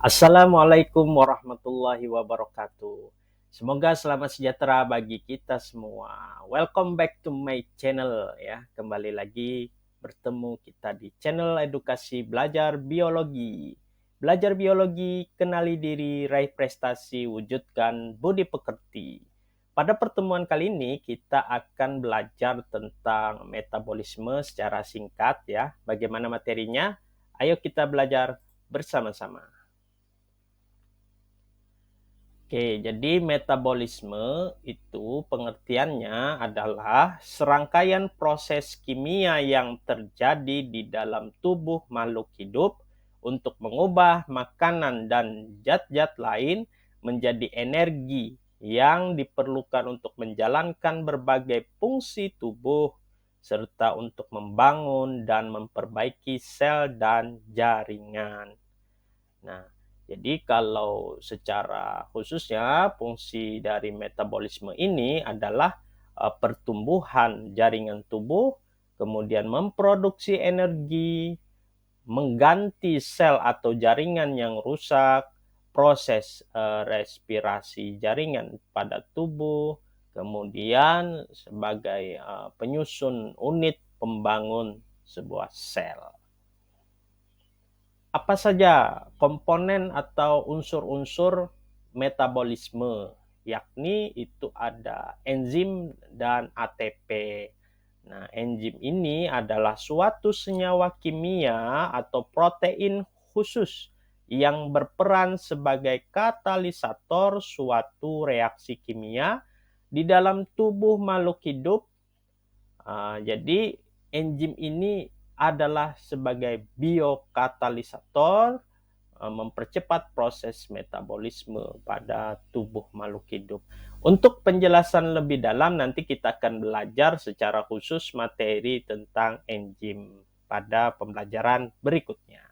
Assalamualaikum warahmatullahi wabarakatuh. Semoga selamat sejahtera bagi kita semua. Welcome back to my channel ya. Kembali lagi bertemu kita di channel edukasi belajar biologi. Belajar biologi, kenali diri, raih prestasi, wujudkan budi pekerti. Pada pertemuan kali ini kita akan belajar tentang metabolisme secara singkat ya. Bagaimana materinya? Ayo kita belajar bersama-sama. Oke, jadi metabolisme itu pengertiannya adalah serangkaian proses kimia yang terjadi di dalam tubuh makhluk hidup untuk mengubah makanan dan zat-zat lain menjadi energi yang diperlukan untuk menjalankan berbagai fungsi tubuh serta untuk membangun dan memperbaiki sel dan jaringan. Nah, jadi kalau secara khususnya fungsi dari metabolisme ini adalah pertumbuhan jaringan tubuh, kemudian memproduksi energi, mengganti sel atau jaringan yang rusak, proses respirasi jaringan pada tubuh, kemudian sebagai penyusun unit pembangun sebuah sel. Apa saja komponen atau unsur-unsur metabolisme, yakni itu ada enzim dan ATP. Nah, enzim ini adalah suatu senyawa kimia atau protein khusus yang berperan sebagai katalisator suatu reaksi kimia di dalam tubuh makhluk hidup. Jadi enzim ini adalah sebagai biokatalisator, mempercepat proses metabolisme pada tubuh makhluk hidup. Untuk penjelasan lebih dalam nanti kita akan belajar secara khusus materi tentang enzim pada pembelajaran berikutnya.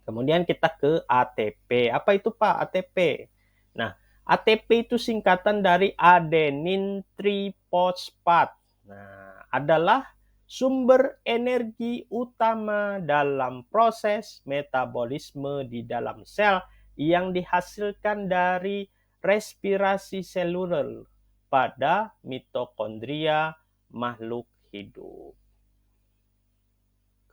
Kemudian kita ke ATP. Apa itu Pak ATP? Nah, ATP itu singkatan dari adenin trifosfat. Nah, adalah sumber energi utama dalam proses metabolisme di dalam sel yang dihasilkan dari respirasi seluler pada mitokondria makhluk hidup.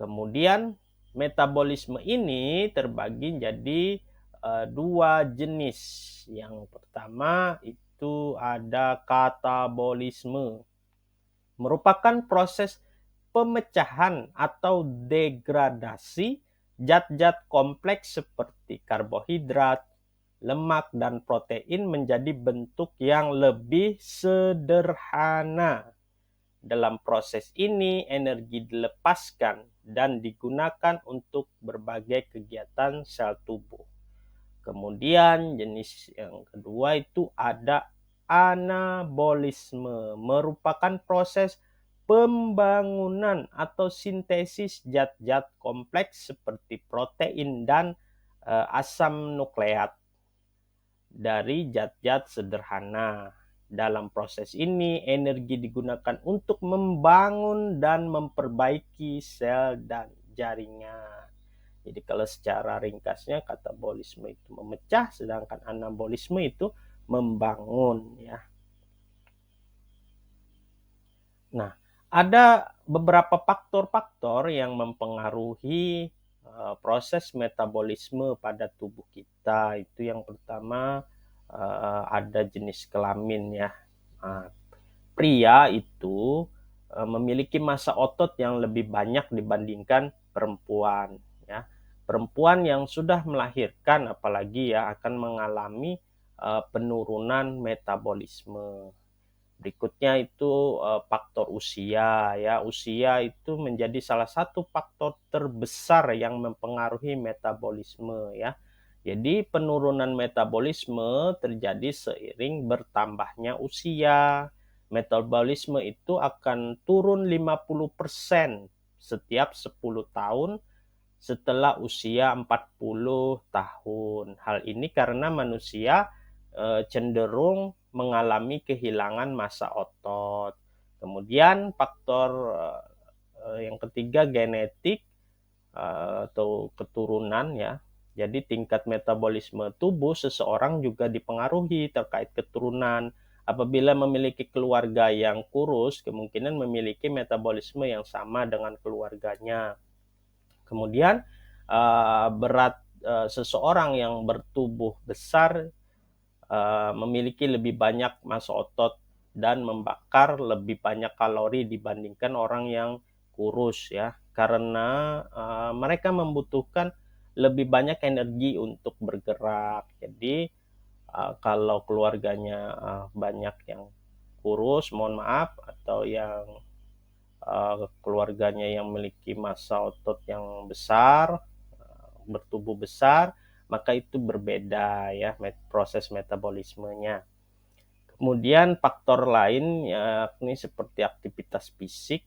Kemudian metabolisme ini terbagi jadi dua jenis. Yang pertama itu ada katabolisme, merupakan proses pemecahan atau degradasi zat-zat kompleks seperti karbohidrat, lemak, dan protein menjadi bentuk yang lebih sederhana. Dalam proses ini, energi dilepaskan dan digunakan untuk berbagai kegiatan sel tubuh. Kemudian jenis yang kedua itu ada anabolisme, merupakan proses pembangunan atau sintesis zat-zat kompleks seperti protein dan asam nukleat dari zat-zat sederhana. Dalam proses ini, energi digunakan untuk membangun dan memperbaiki sel dan jaringan. Jadi kalau secara ringkasnya katabolisme itu memecah, sedangkan anabolisme itu membangun ya. Nah, ada beberapa faktor-faktor yang mempengaruhi proses metabolisme pada tubuh kita. Itu yang pertama ada jenis kelamin ya. Pria itu memiliki massa otot yang lebih banyak dibandingkan perempuan ya. Perempuan yang sudah melahirkan apalagi ya akan mengalami penurunan metabolisme. Berikutnya itu faktor usia ya. Usia itu menjadi salah satu faktor terbesar yang mempengaruhi metabolisme ya. Jadi penurunan metabolisme terjadi seiring bertambahnya usia. Metabolisme itu akan turun 50% setiap 10 tahun setelah usia 40 tahun. Hal ini karena manusia cenderung mengalami kehilangan massa otot. Kemudian faktor yang ketiga genetik atau keturunan ya. Jadi tingkat metabolisme tubuh seseorang juga dipengaruhi terkait keturunan. Apabila memiliki keluarga yang kurus, kemungkinan memiliki metabolisme yang sama dengan keluarganya. Kemudian berat seseorang yang bertubuh besar memiliki lebih banyak massa otot dan membakar lebih banyak kalori dibandingkan orang yang kurus ya, karena mereka membutuhkan lebih banyak energi untuk bergerak. Jadi kalau keluarganya banyak yang kurus, mohon maaf, atau yang keluarganya yang memiliki massa otot yang besar, bertubuh besar, maka itu berbeda ya proses metabolismenya. Kemudian faktor lain yakni seperti aktivitas fisik,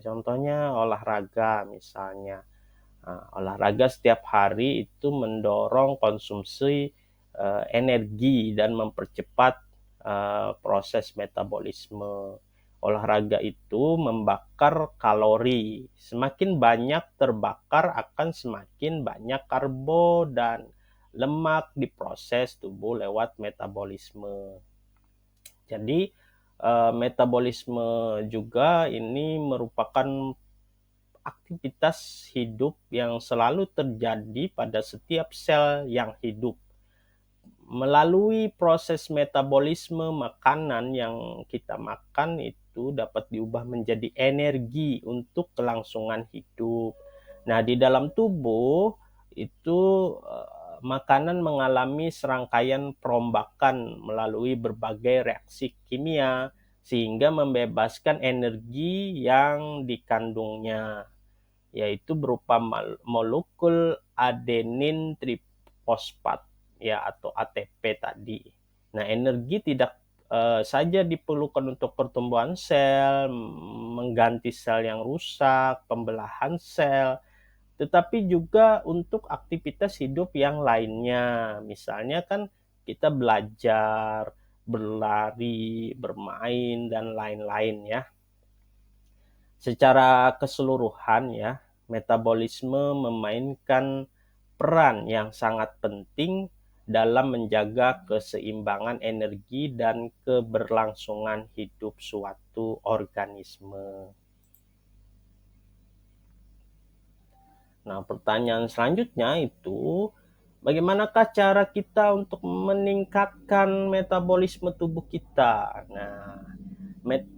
contohnya olahraga misalnya. Olahraga setiap hari itu mendorong konsumsi energi dan mempercepat proses metabolisme. Olahraga itu membakar kalori. Semakin banyak terbakar akan semakin banyak karbo dan lemak diproses tubuh lewat metabolisme. Jadi metabolisme juga ini merupakan aktivitas hidup yang selalu terjadi pada setiap sel yang hidup. Melalui proses metabolisme makanan yang kita makan itu dapat diubah menjadi energi untuk kelangsungan hidup. Nah, di dalam tubuh itu makanan mengalami serangkaian perombakan melalui berbagai reaksi kimia sehingga membebaskan energi yang dikandungnya, yaitu berupa molekul adenin trifosfat ya atau ATP tadi. Nah, energi tidak saja diperlukan untuk pertumbuhan sel, mengganti sel yang rusak, pembelahan sel, tetapi juga untuk aktivitas hidup yang lainnya. Misalnya kan kita belajar, berlari, bermain, dan lain-lain ya. Secara keseluruhan ya, metabolisme memainkan peran yang sangat penting dalam menjaga keseimbangan energi dan keberlangsungan hidup suatu organisme. Nah, pertanyaan selanjutnya itu, bagaimanakah cara kita untuk meningkatkan metabolisme tubuh kita? Nah,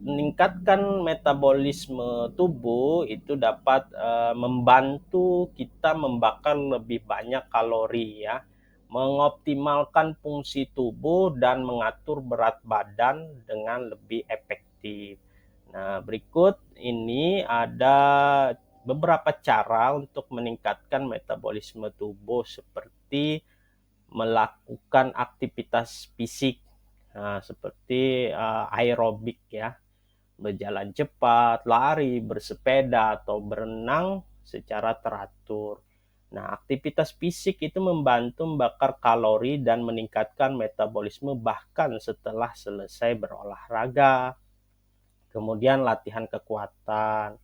meningkatkan metabolisme tubuh itu dapat membantu kita membakar lebih banyak kalori ya, mengoptimalkan fungsi tubuh dan mengatur berat badan dengan lebih efektif. Nah, berikut ini ada beberapa cara untuk meningkatkan metabolisme tubuh seperti melakukan aktivitas fisik, seperti aerobik ya, berjalan cepat, lari, bersepeda, atau berenang secara teratur. Nah, aktivitas fisik itu membantu membakar kalori dan meningkatkan metabolisme bahkan setelah selesai berolahraga. Kemudian latihan kekuatan,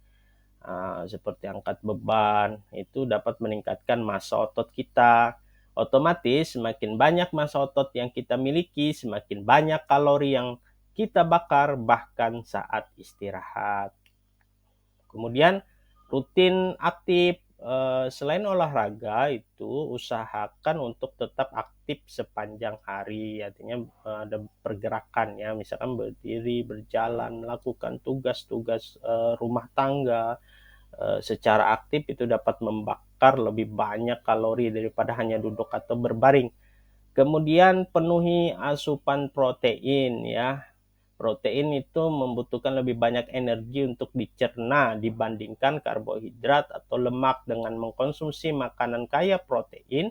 seperti angkat beban, itu dapat meningkatkan massa otot kita. Otomatis semakin banyak massa otot yang kita miliki, semakin banyak kalori yang kita bakar bahkan saat istirahat. Kemudian rutin aktif, selain olahraga itu usahakan untuk tetap aktif sepanjang hari, artinya ada pergerakan ya, misalkan berdiri, berjalan, melakukan tugas-tugas rumah tangga secara aktif itu dapat membakar lebih banyak kalori daripada hanya duduk atau berbaring. Kemudian penuhi asupan protein ya. Protein itu membutuhkan lebih banyak energi untuk dicerna dibandingkan karbohidrat atau lemak. Dengan mengkonsumsi makanan kaya protein,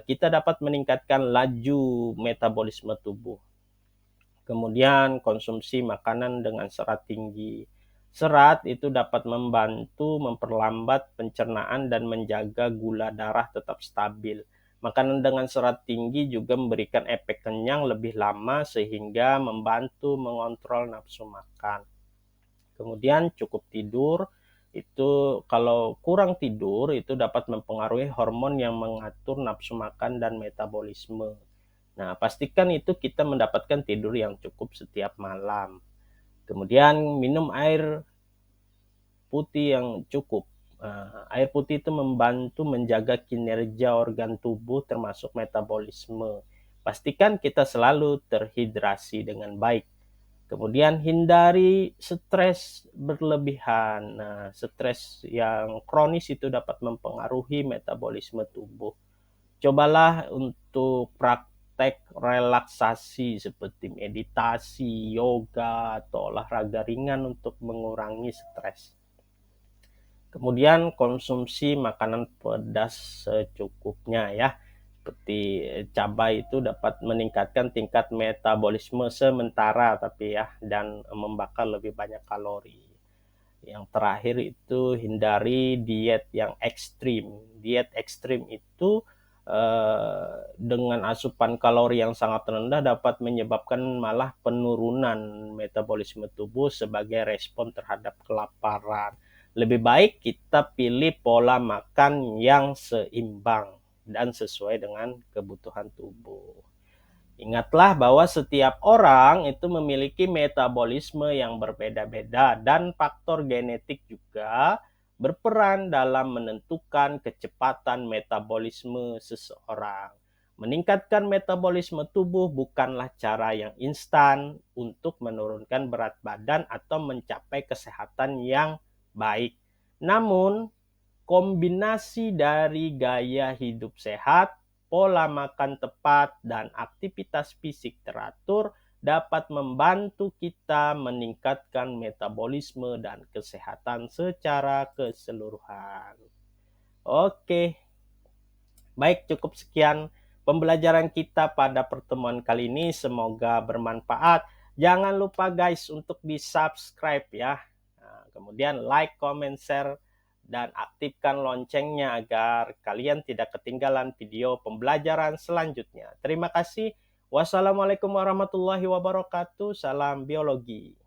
kita dapat meningkatkan laju metabolisme tubuh. Kemudian konsumsi makanan dengan serat tinggi. Serat itu dapat membantu memperlambat pencernaan dan menjaga gula darah tetap stabil. Makanan dengan serat tinggi juga memberikan efek kenyang lebih lama sehingga membantu mengontrol nafsu makan. Kemudian cukup tidur Itu kalau kurang tidur itu dapat mempengaruhi hormon yang mengatur nafsu makan dan metabolisme. Nah, pastikan itu kita mendapatkan tidur yang cukup setiap malam. Kemudian minum air putih yang cukup. Air putih itu membantu menjaga kinerja organ tubuh termasuk metabolisme. Pastikan kita selalu terhidrasi dengan baik. Kemudian hindari stres berlebihan. Nah, stres yang kronis itu dapat mempengaruhi metabolisme tubuh. Cobalah untuk praktek relaksasi seperti meditasi, yoga, atau olahraga ringan untuk mengurangi stres. Kemudian konsumsi makanan pedas secukupnya ya. Seperti cabai itu dapat meningkatkan tingkat metabolisme sementara tapi ya, dan membakar lebih banyak kalori. Yang terakhir itu hindari diet yang ekstrim. Diet ekstrim itu dengan asupan kalori yang sangat rendah dapat menyebabkan malah penurunan metabolisme tubuh sebagai respon terhadap kelaparan. Lebih baik kita pilih pola makan yang seimbang dan sesuai dengan kebutuhan tubuh. Ingatlah bahwa setiap orang itu memiliki metabolisme yang berbeda-beda dan faktor genetik juga berperan dalam menentukan kecepatan metabolisme seseorang. Meningkatkan metabolisme tubuh bukanlah cara yang instan untuk menurunkan berat badan atau mencapai kesehatan yang baik. Namun, kombinasi dari gaya hidup sehat, pola makan tepat, dan aktivitas fisik teratur dapat membantu kita meningkatkan metabolisme dan kesehatan secara keseluruhan. Oke, baik, cukup sekian pembelajaran kita pada pertemuan kali ini. Semoga bermanfaat. Jangan lupa guys untuk di-subscribe ya. Nah, kemudian like, comment, share, dan aktifkan loncengnya agar kalian tidak ketinggalan video pembelajaran selanjutnya. Terima kasih. Wassalamualaikum warahmatullahi wabarakatuh. Salam biologi.